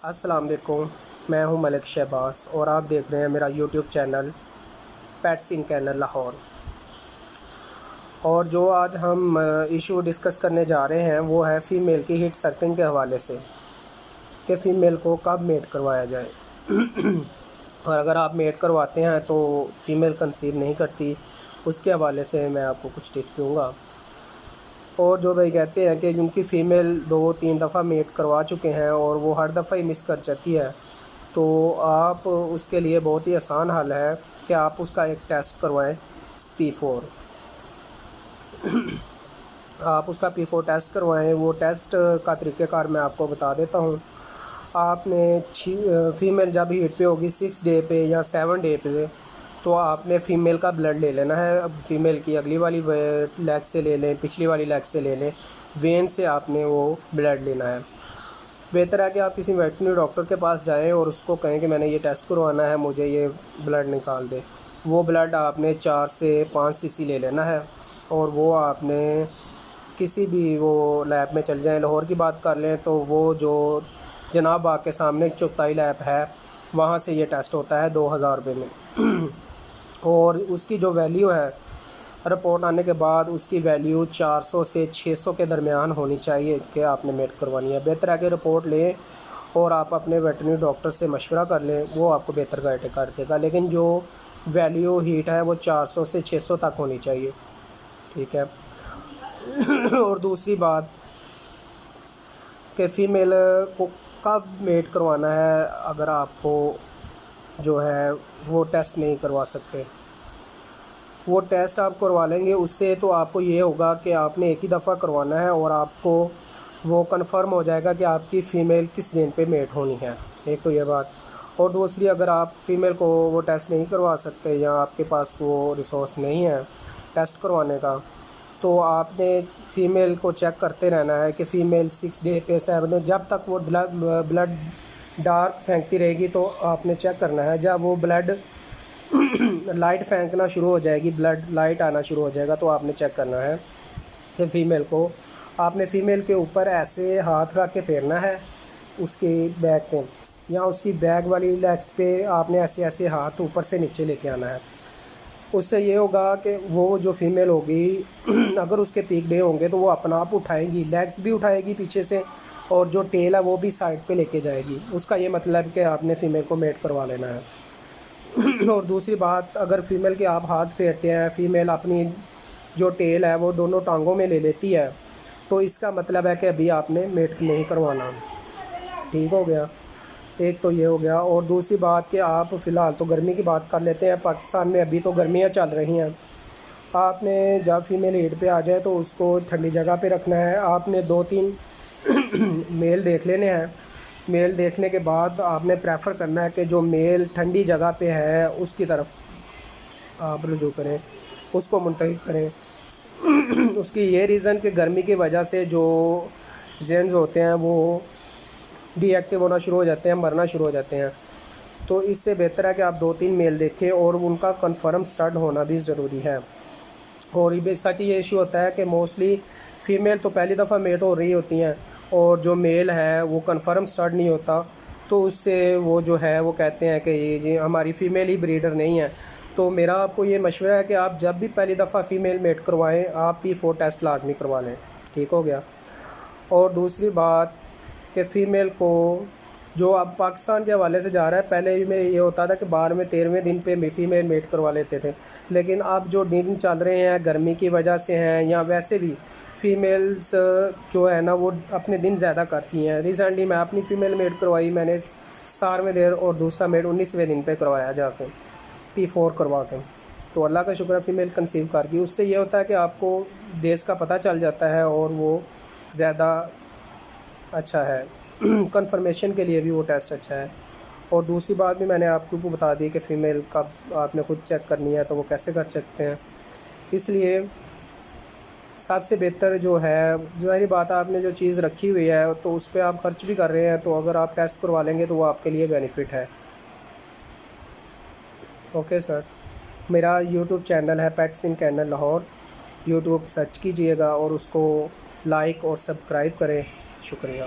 अस्सलाम वालेकुम। मैं हूं मलिक शहबाज और आप देख रहे हैं मेरा YouTube channel pets in kennel Lahore. और जो आज हम इशू डिस्कस करने जा रहे हैं वो है फ़ीमेल की हीट सर्किंग के हवाले से कि फ़ीमेल को कब मेट करवाया जाए। और अगर आप मेट करवाते हैं तो फ़ीमेल कंसीव नहीं करती, उसके हवाले से मैं आपको कुछ टिप्स दूँगा। और जो भाई कहते हैं कि जिनकी फ़ीमेल 2-3 दफ़ा मेट करवा चुके हैं और वो हर दफ़ा ही मिस कर जाती है, तो आप उसके लिए बहुत ही आसान हल है कि आप उसका एक टेस्ट करवाएं P4। आप उसका P4 टेस्ट करवाएं। वो टेस्ट का तरीक़ेकार मैं आपको बता देता हूं। आपने फ़ीमेल जब हीट पे होगी 6 डे पे या 7 डे पे, तो आपने फ़ीमेल का ब्लड ले लेना है। अब फ़ीमेल की अगली वाली लेग से ले लें, पिछली वाली लेग से ले लें, वेन से आपने वो ब्लड लेना है। बेहतर है कि आप किसी वेटरनरी डॉक्टर के पास जाएं और उसको कहें कि मैंने ये टेस्ट करवाना है, मुझे ये ब्लड निकाल दे। वो ब्लड आपने 4 से 5 सीसी ले लेना है और वो आपने किसी भी वो लैब में चल जाएं। लाहौर की बात कर लें तो वो जो जनाब बाग के सामने चुगताई लैब है, वहाँ से ये टेस्ट होता है 2000 रुपये में। और उसकी जो वैल्यू है, रिपोर्ट आने के बाद उसकी वैल्यू 400 से 600 के दरमियान होनी चाहिए कि आपने मेट करवानी है। बेहतर है कि रिपोर्ट लें और आप अपने वेटरनरी डॉक्टर से मशवरा कर लें, वो आपको बेहतर गाइड कर देगा। लेकिन जो वैल्यू हीट है वो 400 से 600 तक होनी चाहिए, ठीक है। और दूसरी बात कि फ़ीमेल को कब मेट करवाना है, अगर आपको जो है वो टेस्ट नहीं करवा सकते, वो टेस्ट आप करवा लेंगे। उससे तो आपको ये होगा कि आपने एक ही दफ़ा करवाना है और आपको वो कंफर्म हो जाएगा कि आपकी फ़ीमेल किस दिन पे मेट होनी है। एक तो ये बात। और दूसरी, अगर आप फ़ीमेल को वो टेस्ट नहीं करवा सकते या आपके पास वो रिसोर्स नहीं है टेस्ट करवाने का, तो आपने फ़ीमेल को चेक करते रहना है कि फ़ीमेल 6 डे पे 7 डे, जब तक वो ब्लड डार्क फेंकती रहेगी तो आपने चेक करना है। जब वो ब्लड लाइट फेंकना शुरू हो जाएगी, ब्लड लाइट आना शुरू हो जाएगा, तो आपने चेक करना है कि फ़ीमेल को आपने फ़ीमेल के ऊपर ऐसे हाथ रख के फेरना है उसके बैक पे, या उसकी बैक वाली लेग्स पे आपने ऐसे ऐसे हाथ ऊपर से नीचे लेके आना है। उससे ये होगा कि वो जो फ़ीमेल होगी अगर उसके पीक डे होंगे तो वो अपना आप उठाएगी, लेग्स भी उठाएगी पीछे से, और जो टेल है वो भी साइड पे लेके जाएगी। उसका ये मतलब कि आपने फ़ीमेल को मेट करवा लेना है। और दूसरी बात, अगर फ़ीमेल के आप हाथ फेरते हैं, फ़ीमेल अपनी जो टेल है वो दोनों टांगों में ले लेती है, तो इसका मतलब है कि अभी आपने मेट नहीं करवाना। ठीक हो गया, एक तो ये हो गया। और दूसरी बात कि आप फ़िलहाल तो गर्मी की बात कर लेते हैं। पाकिस्तान में अभी तो गर्मियाँ चल रही हैं। आपने जब फ़ीमेल हीट पे आ जाए तो उसको ठंडी जगह पे रखना है। आपने 2-3 मेल देख लेने हैं। मेल देखने के बाद आपने प्रेफर करना है कि जो मेल ठंडी जगह पे है उसकी तरफ आप रुजू करें, उसको मुंतखब करें। उसकी ये रीज़न कि गर्मी की वजह से जो जेन्स होते हैं वो डीएक्टिव होना शुरू हो जाते हैं, मरना शुरू हो जाते हैं। तो इससे बेहतर है कि आप 2-3 मेल देखें और उनका कंफर्म स्टड होना भी ज़रूरी है। और ये सच ये इशू होता है कि मोस्टली फ़ीमेल तो पहली दफ़ा मेट हो रही होती हैं और जो मेल है वो कंफर्म स्टड नहीं होता, तो उससे वो जो है वो कहते हैं कि ये जी हमारी फ़ीमेल ही ब्रीडर नहीं है। तो मेरा आपको ये मशवरा है कि आप जब भी पहली दफ़ा फ़ीमेल मेट करवाएं, आप P4 टेस्ट लाजमी करवा लें। ठीक हो गया। और दूसरी बात कि फ़ीमेल को जो अब पाकिस्तान के हवाले से जा रहा है, पहले में ये होता था कि 12वें 13वें दिन पे फ़ीमेल मेट करवा लेते थे, लेकिन अब जो दिन चल रहे हैं गर्मी की वजह से हैं या वैसे भी फ़ीमेल्स जो है ना वो अपने दिन ज़्यादा करती हैं। रिसेंटली मैं अपनी फ़ीमेल मेट करवाई, मैंने 17वें दिन और दूसरा मेट 19वें दिन पे करवाया जाकर P4 करवा के, तो अल्लाह का शुक्र है फ़ीमेल कंसीव कर गई। उससे ये होता है कि आपको देश का पता चल जाता है और वो ज़्यादा अच्छा है। कंफर्मेशन के लिए भी वो टेस्ट अच्छा है। और दूसरी बात भी मैंने आपको बता दी कि फ़ीमेल का आपने खुद चेक करनी है तो वो कैसे कर सकते हैं। इसलिए सबसे बेहतर जो है, ज़ाहिर बात है आपने जो चीज़ रखी हुई है तो उस पर आप ख़र्च भी कर रहे हैं, तो अगर आप टेस्ट करवा लेंगे तो वो आपके लिए बेनिफिट है। ओके सर, मेरा यूट्यूब चैनल है pets in kennel Lahore. YouTube search कीजिएगा और उसको लाइक और सब्सक्राइब करें। शुक्रिया।